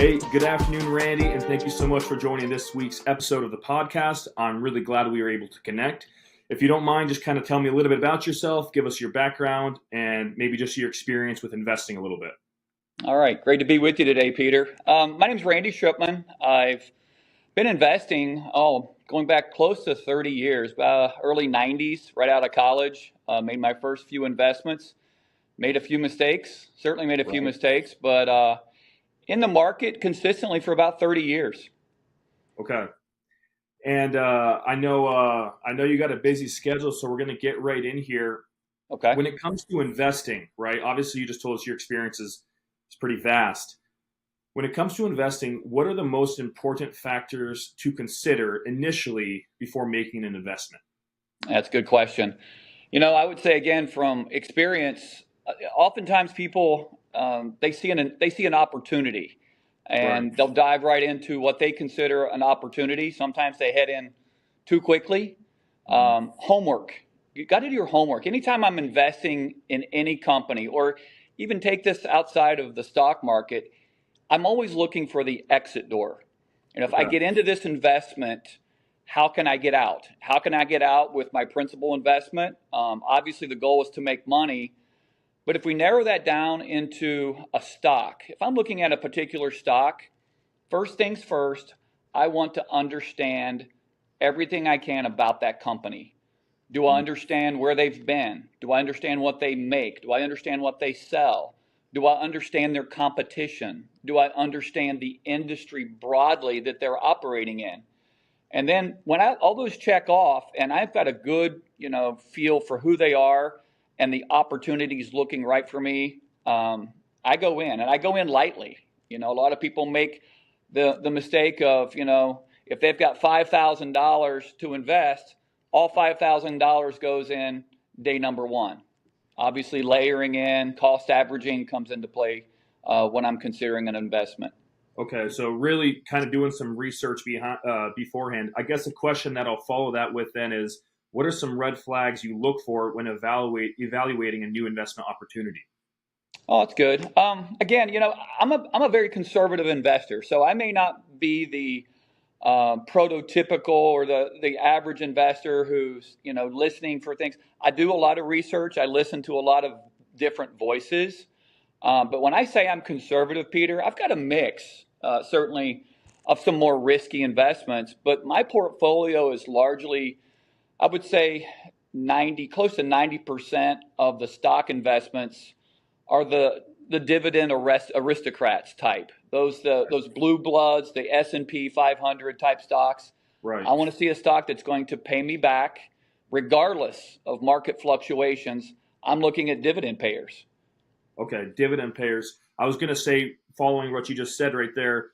Hey, good afternoon, Randy, and thank you so much for joining this week's episode of the podcast. I'm really glad we were able to connect. If you don't mind, just kind of tell me a little bit about yourself, give us your background, and maybe just your experience with investing a little bit. All right, great to be with you today, Peter. My name is Randy Shipman. I've been investing, going back close to 30 years, early 90s, right out of college. Made my first few investments, made a few mistakes, certainly made a few mistakes, but in the market consistently for about 30 years. Okay. And I know you got a busy schedule, so we're going to get right in here. Okay. When it comes to investing, right? Obviously, you just told us your experience is pretty vast. When it comes to investing, what are the most important factors to consider initially before making an investment? That's a good question. I would say again from experience, oftentimes people they see an opportunity, and they'll dive right into what they consider an opportunity. Sometimes they head in too quickly. Homework. You got to do your homework. Anytime I'm investing in any company, or even take this outside of the stock market, I'm always looking for the exit door. And if I get into this investment, how can I get out? How can I get out with my principal investment? Obviously, the goal is to make money. But if we narrow that down into a stock, if I'm looking at a particular stock, first things first, I want to understand everything I can about that company. Do I understand where they've been? Do I understand what they make? Do I understand what they sell? Do I understand their competition? Do I understand the industry broadly that they're operating in? And then when all those check off, and I've got a good, feel for who they are and the opportunities looking right for me, I go in, and I go in lightly. A lot of people make the mistake of, if they've got $5,000 to invest, all $5,000 goes in day number one. Obviously, layering in, cost averaging comes into play when I'm considering an investment. Okay, so really kind of doing some research beforehand. I guess a question that I'll follow that with then is, what are some red flags you look for when evaluating a new investment opportunity? Oh, that's good. Again, I'm a very conservative investor, so I may not be the prototypical or the average investor who's listening for things. I do a lot of research. I listen to a lot of different voices. But when I say I'm conservative, Peter, I've got a mix, certainly, of some more risky investments. But my portfolio is largely, I would say, close to 90% of the stock investments are the dividend aristocrats type. Those blue bloods, the S&P 500 type stocks. Right. I want to see a stock that's going to pay me back, regardless of market fluctuations. I'm looking at dividend payers. Okay, dividend payers. I was going to say, following what you just said right there,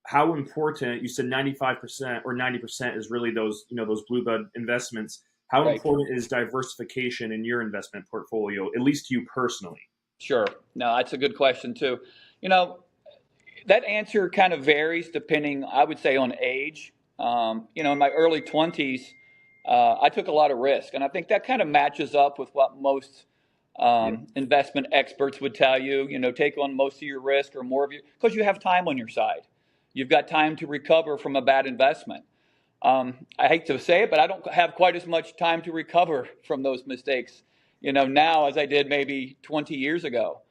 how important, you said 95% or 90% is really those blue blood investments. How important is diversification in your investment portfolio, at least to you personally? Sure. No, that's a good question too. That answer kind of varies depending, I would say, on age. In my early 20s, I took a lot of risk, and I think that kind of matches up with what most investment experts would tell you. Take on most of your risk or more of your, because you have time on your side. You've got time to recover from a bad investment. I hate to say it, but I don't have quite as much time to recover from those mistakes, now as I did maybe 20 years ago.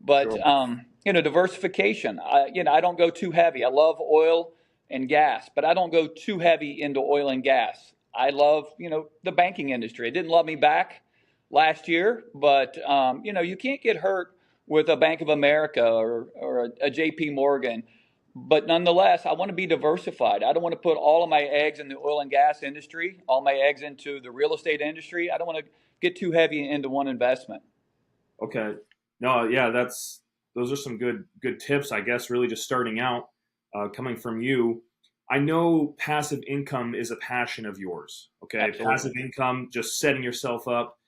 But, sure. Diversification, I don't go too heavy. I love oil and gas, but I don't go too heavy into oil and gas. I love, the banking industry. It didn't love me back last year, but, you can't get hurt with a Bank of America or a JP Morgan. But nonetheless, I want to be diversified. I don't want to put all of my eggs in the oil and gas industry, all my eggs into the real estate industry. I don't want to get too heavy into one investment. Okay. No, yeah, those are some good tips, I guess, really just starting out, coming from you. I know passive income is a passion of yours. Okay. Absolutely. Passive income, just setting yourself up.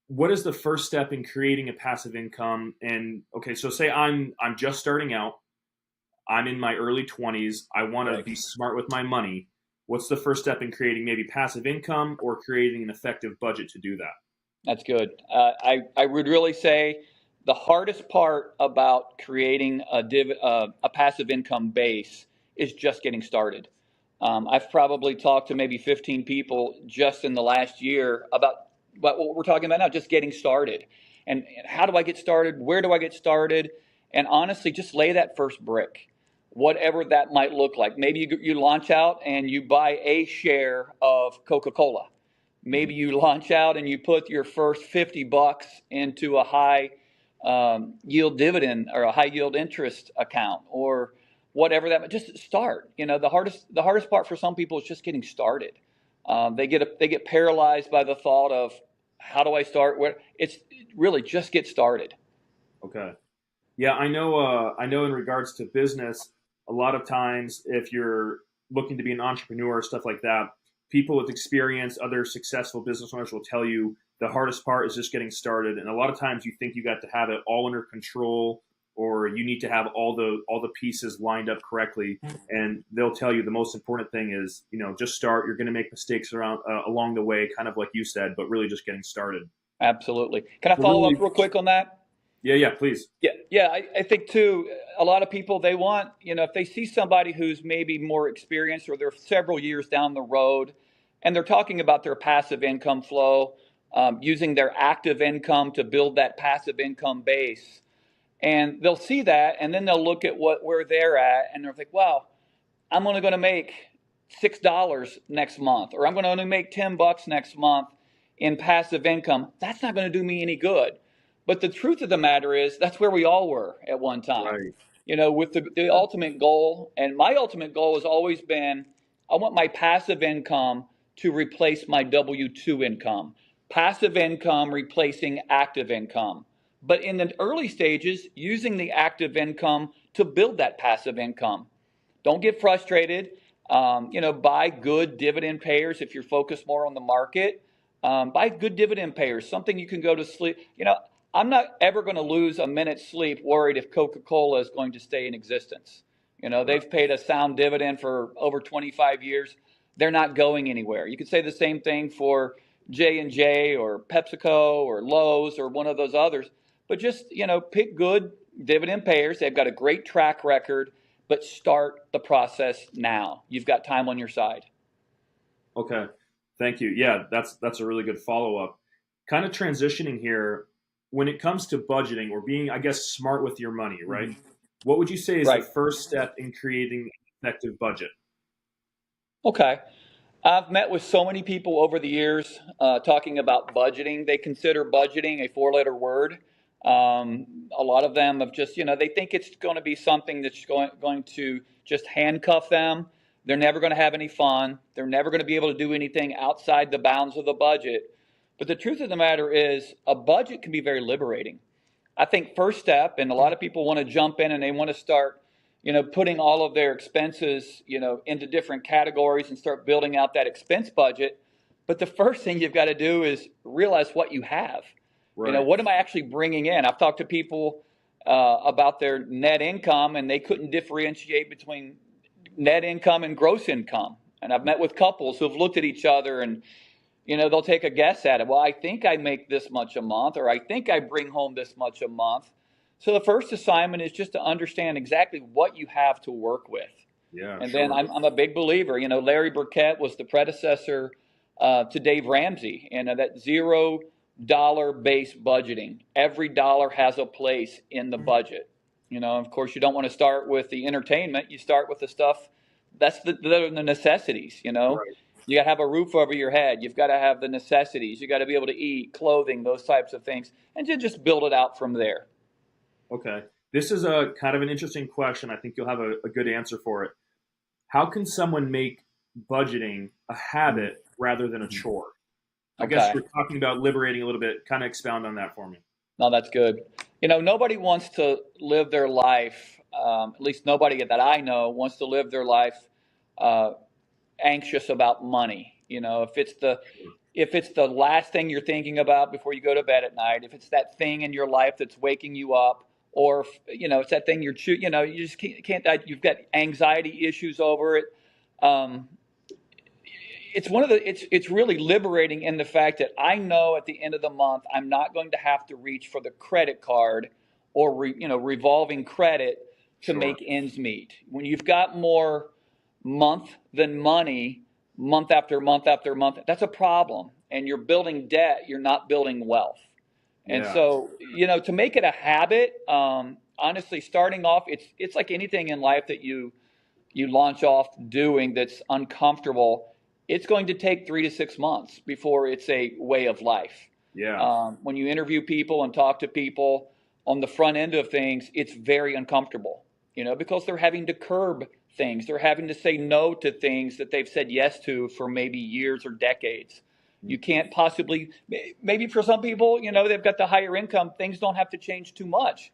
What is the first step in creating a passive income? And okay, so say I'm just starting out. I'm in my early 20s. I want to be smart with my money. What's the first step in creating maybe passive income or creating an effective budget to do that? That's good. I would really say The hardest part about creating a passive income base is just getting started. I've probably talked to maybe 15 people just in the last year about what we're talking about now, just getting started. And how do I get started? Where do I get started? And honestly, just lay that first brick, whatever that might look like. Maybe you launch out and you buy a share of Coca-Cola. Maybe you launch out and you put your first $50 into a high yield dividend or a high yield interest account, or whatever that. Just start. The hardest part for some people is just getting started. They get paralyzed by the thought of, how do I start? Where it's really just get started. Okay. Yeah, I know. I know. In regards to business, a lot of times, if you're looking to be an entrepreneur, stuff like that, people with experience, other successful business owners will tell you the hardest part is just getting started. And a lot of times, you think you got to have it all under control, or you need to have all the pieces lined up correctly. And they'll tell you the most important thing is, just start. You're going to make mistakes around along the way, kind of like you said, but really just getting started. Absolutely. Can I So follow really, up real quick on that? yeah, please. Yeah. I think too, a lot of people, they want, if they see somebody who's maybe more experienced or they're several years down the road and they're talking about their passive income flow, using their active income to build that passive income base. And they'll see that, and then they'll look at where they're at, and they're like, wow, I'm only going to make $6 next month, or I'm going to only make $10 next month in passive income. That's not going to do me any good. But the truth of the matter is, that's where we all were at one time. Right. With the ultimate goal, and my ultimate goal has always been, I want my passive income to replace my W-2 income. Passive income replacing active income. But in the early stages, using the active income to build that passive income. Don't get frustrated. Buy good dividend payers if you're focused more on the market. Buy good dividend payers, something you can go to sleep. I'm not ever going to lose a minute's sleep worried if Coca-Cola is going to stay in existence. Right. They've paid a sound dividend for over 25 years. They're not going anywhere. You could say the same thing for J&J or PepsiCo or Lowe's or one of those others. But just, pick good dividend payers. They've got a great track record, but start the process now. You've got time on your side. Okay. Thank you. Yeah, that's a really good follow up. Kind of transitioning here, when it comes to budgeting or being, I guess, smart with your money, right? Mm-hmm. What would you say is the Right. first step in creating an effective budget? Okay. I've met with so many people over the years talking about budgeting. They consider budgeting a four-letter word. A lot of them have just, they think it's going to be something that's going to just handcuff them. They're never going to have any fun. They're never going to be able to do anything outside the bounds of the budget. But the truth of the matter is, a budget can be very liberating. I think first step, and a lot of people want to jump in and they want to start, putting all of their expenses, into different categories and start building out that expense budget. But the first thing you've got to do is realize what you have. Right. What am I actually bringing in? I've talked to people about their net income, and they couldn't differentiate between net income and gross income. And I've met with couples who've looked at each other and they'll take a guess at it. Well, I think I make this much a month, or I think I bring home this much a month. So the first assignment is just to understand exactly what you have to work with. Yeah, And then sure. I'm a big believer. Larry Burkett was the predecessor to Dave Ramsey, and that $0 base budgeting. Every dollar has a place in the budget. Of course, you don't want to start with the entertainment. You start with the stuff that's the necessities. Right. You got to have a roof over your head. You've got to have the necessities. You got to be able to eat, clothing, those types of things, and just build it out from there. Okay. This is a kind of an interesting question. I think you'll have a good answer for it. How can someone make budgeting a habit rather than a chore? I guess Okay. we're talking about liberating a little bit. Kind of expound on that for me. No, that's good. Nobody wants to live their life, at least nobody that I know wants to live their life uh, anxious about money. If it's the last thing you're thinking about before you go to bed at night, if it's that thing in your life that's waking you up, or it's that thing you just can't, you've got anxiety issues over it. Um, it's really liberating in the fact that I know at the end of the month I'm not going to have to reach for the credit card or revolving credit to Sure. make ends meet. When you've got more month than money, month after month after month, that's a problem. And you're building debt, you're not building wealth. And Yeah. so, to make it a habit, honestly, starting off, it's like anything in life that you launch off doing that's uncomfortable. It's going to take 3 to 6 months before it's a way of life. Yeah. When you interview people and talk to people on the front end of things, it's very uncomfortable, because they're having to curb things. They're having to say no to things that they've said yes to for maybe years or decades. You can't possibly, maybe for some people, they've got the higher income, things don't have to change too much.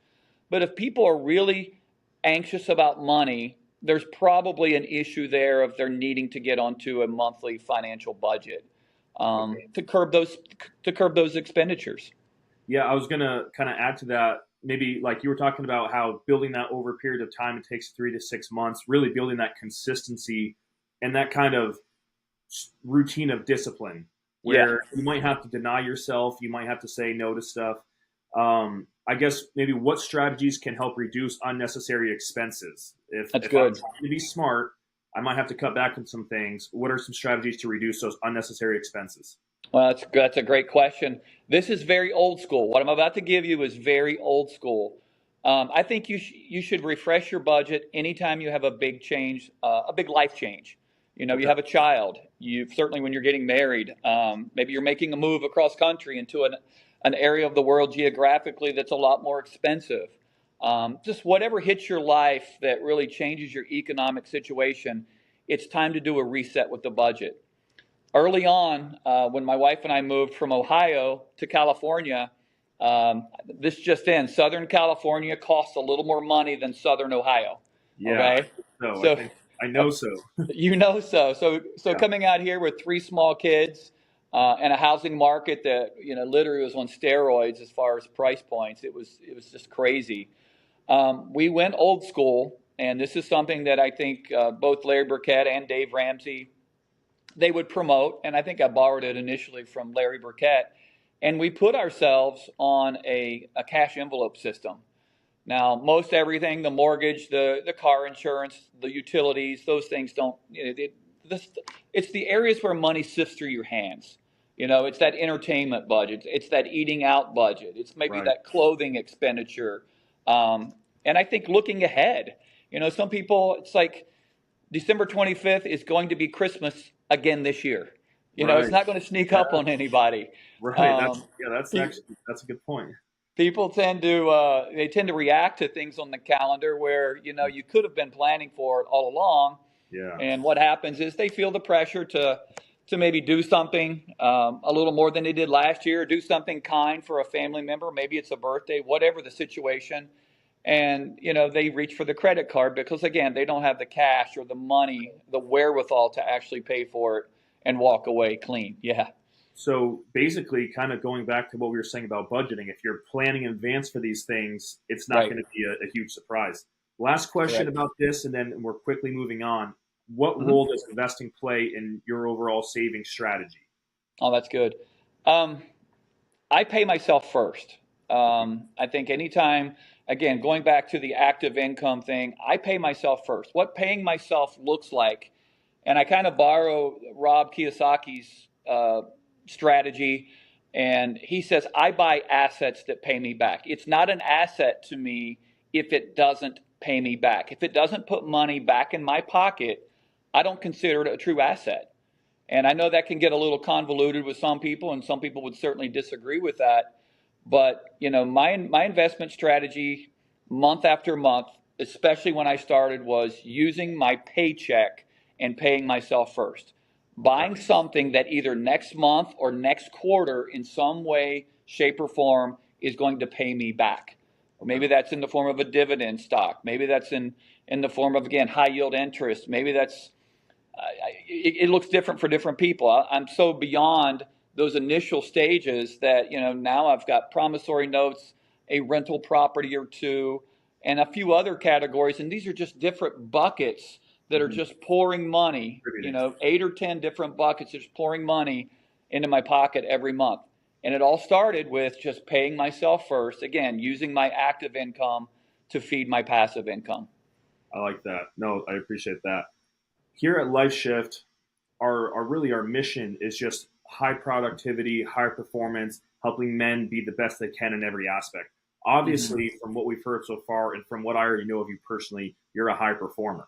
But if people are really anxious about money, there's probably an issue there of they're needing to get onto a monthly financial budget to curb those expenditures. Yeah, I was gonna kind of add to that. Maybe like you were talking about how building that over a period of time, it takes 3 to 6 months, really building that consistency and that kind of routine of discipline Yeah, where you might have to deny yourself, you might have to say no to stuff. I guess maybe what strategies can help reduce unnecessary expenses? that's If I'm good. trying to be smart, I might have to cut back on some things. What are some strategies to reduce those unnecessary expenses? Well, that's a great question. This is very old school. What I'm about to give you is very old school. I think you should refresh your budget anytime you have a big change, a big life change. You Okay. have a child. You certainly when you're getting married, maybe you're making a move across country into an area of the world geographically that's a lot more expensive. Just whatever hits your life that really changes your economic situation, it's time to do a reset with the budget. Early on, when my wife and I moved from Ohio to California, this just in, Southern California costs a little more money than Southern Ohio. Yeah, Okay, I so think I uh, know so. so Yeah. coming out here with three small kids and a housing market that literally was on steroids as far as price points, it was just crazy. We went old school, and this is something that I think both Larry Burkett and Dave Ramsey they would promote, and I think I borrowed it initially from Larry Burkett, and we put ourselves on a cash envelope system. Now, most everything, the mortgage, the car insurance, the utilities, those things don't, it's the areas where money sifts through your hands. It's that entertainment budget, it's that eating out budget, it's maybe Right. that clothing expenditure. And I think looking ahead, some people, it's like, December 25th is going to be Christmas again this year. It's Right. not going to sneak Yeah. up on anybody. Right. Um, That's pe- actually that's a good point. People tend to react to things on the calendar where you could have been planning for it all along, Yeah. and what happens is they feel the pressure to maybe do something a little more than they did last year, do something kind for a family member. Maybe it's a birthday, whatever the situation. And they reach for the credit card because again they don't have the cash or the money, the wherewithal to actually pay for it and walk away clean. Yeah, So basically, kind of going back to what we were saying about budgeting, if you're planning in advance for these things, it's not right, going to be a huge surprise. Last question correct. about this, and then we're quickly moving on. What Hmm. role does investing play in your overall saving strategy? Oh, that's good. um, I pay myself first. I think anytime, again, going back to the active income thing, I pay myself first. What paying myself looks like, and I kind of borrow Rob Kiyosaki's strategy, and he says, I buy assets that pay me back. It's not an asset to me if it doesn't pay me back. If it doesn't put money back in my pocket, I don't consider it a true asset. And I know that can get a little convoluted with some people, and some people would certainly disagree with that. But my investment strategy, month after month, especially when I started, was using my paycheck and paying myself first, Okay. buying something that either next month or next quarter, in some way, shape, or form, is going to pay me back. Okay. Maybe that's in the form of a dividend stock. Maybe that's in the form of, again, high yield interest. Maybe that's it looks different for different people. I'm so beyond those initial stages that now I've got promissory notes, a rental property or two, and a few other categories, and these are just different buckets that are just pouring money, Contributing. 8 or 10 different buckets, just pouring money into my pocket every month. And it all started with just paying myself first, again, using my active income to feed my passive income. I like that. No, I appreciate that. Here at Life Shift, our mission is just high productivity, high performance, helping men be the best they can in every aspect. Obviously, from what we've heard so far and from what I already know of you personally, you're a high performer.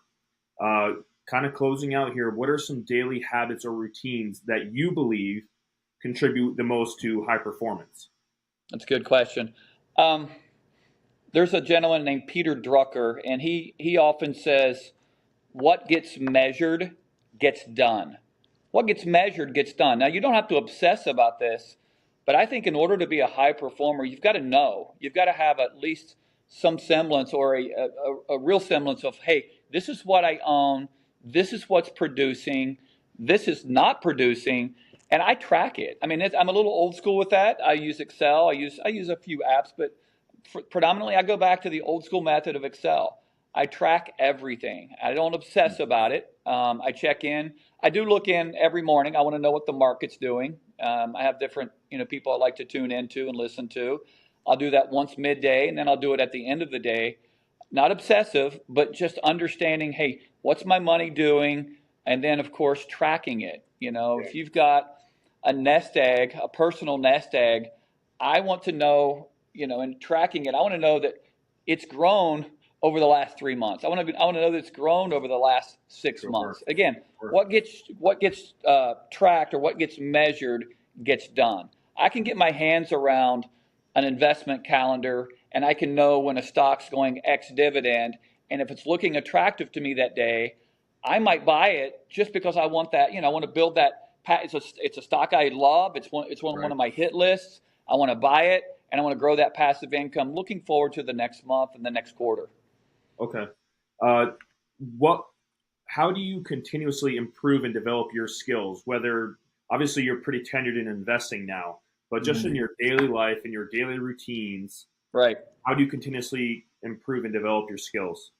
Kind of closing out here, what are some daily habits or routines that you believe contribute the most to high performance? That's a good question. There's a gentleman named Peter Drucker, and he often says, what gets measured gets done. What gets measured gets done. Now, you don't have to obsess about this, but I think in order to be a high performer, you've got to know. You've got to have at least some semblance or a real semblance of, hey, this is what I own. This is what's producing. This is not producing. And I track it. I mean, I'm a little old school with that. I use Excel. I use a few apps, but predominantly I go back to the old school method of Excel. I track everything. I don't obsess about it. I check in. I do look in every morning. I want to know what the market's doing. I have different, people I like to tune into and listen to. I'll do that once midday, and then I'll do it at the end of the day. Not obsessive, but just understanding, hey, what's my money doing? And then, of course, tracking it. If you've got a nest egg, a personal nest egg, I want to know, in tracking it, I want to know that it's grown over the last 3 months. I want to know that it's grown over the last 6 months. Again, what gets tracked or what gets measured gets done. I can get my hands around an investment calendar, and I can know when a stock's going X dividend, and if it's looking attractive to me that day, I might buy it just because I want that. I want to build that. It's a stock I love. It's one of my hit lists. I want to buy it, and I want to grow that passive income. Looking forward to the next month and the next quarter. Okay. How do you continuously improve and develop your skills? Whether obviously you're pretty tenured in investing now, but just in your daily life and your daily routines, right? How do you continuously improve and develop your skills?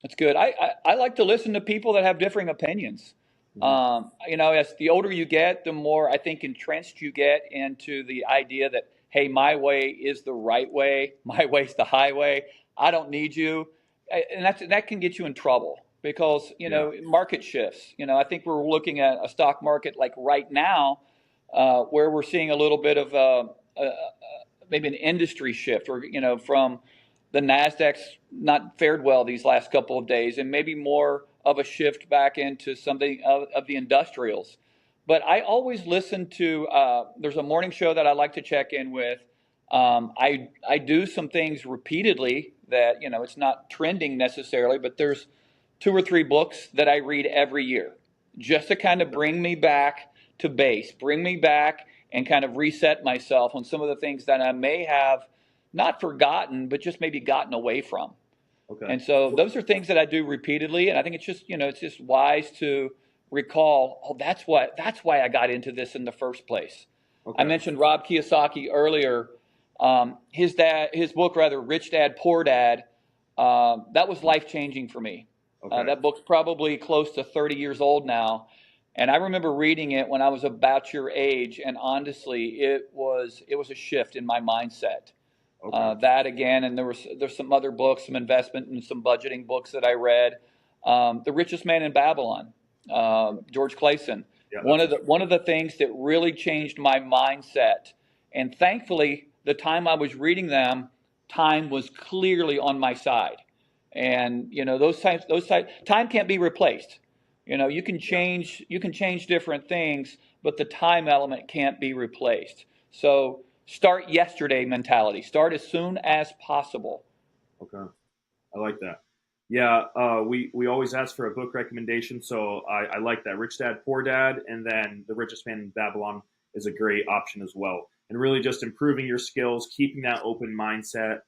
That's good. I like to listen to people that have differing opinions. As the older you get, the more I think entrenched you get into the idea that, hey, my way is the right way. My way's the highway. I don't need you. And that can get you in trouble because, market shifts. I think we're looking at a stock market like right now where we're seeing a little bit of maybe an industry shift or, from the NASDAQ's not fared well these last couple of days and maybe more of a shift back into something of the industrials. But I always listen to, there's a morning show that I like to check in with. I do some things repeatedly that, it's not trending necessarily, but there's 2 or 3 books that I read every year just to kind of bring me back to base, bring me back and kind of reset myself on some of the things that I may have not forgotten, but just maybe gotten away from. Okay. And so those are things that I do repeatedly. And I think it's just, it's just wise to recall, oh, that's why I got into this in the first place. Okay. I mentioned Rob Kiyosaki earlier. His book, Rich Dad, Poor Dad, that was life-changing for me. Okay. That book's probably close to 30 years old now. And I remember reading it when I was about your age. And honestly, it was a shift in my mindset. Okay. That again, and there's some other books, some investment and some budgeting books that I read. The Richest Man in Babylon, George Clayson. Yeah, one of the things that really changed my mindset, and thankfully, the time I was reading them, time was clearly on my side. And time can't be replaced. You can change different things, but the time element can't be replaced. So start yesterday mentality. Start as soon as possible. Okay. I like that. Yeah, we always ask for a book recommendation, so I like that. Rich Dad, Poor Dad, and then The Richest Man in Babylon is a great option as well. And really just improving your skills, keeping that open mindset,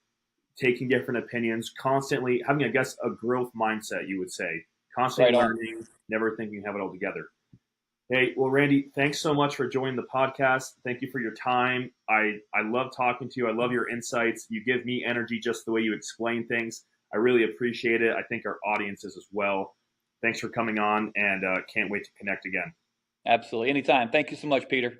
taking different opinions, constantly having, a growth mindset, you would say. Constantly learning, never thinking you have it all together. Hey, well, Randy, thanks so much for joining the podcast. Thank you for your time. I love talking to you. I love your insights. You give me energy just the way you explain things. I really appreciate it. I think our audiences as well. Thanks for coming on, and can't wait to connect again. Absolutely. Anytime. Thank you so much, Peter.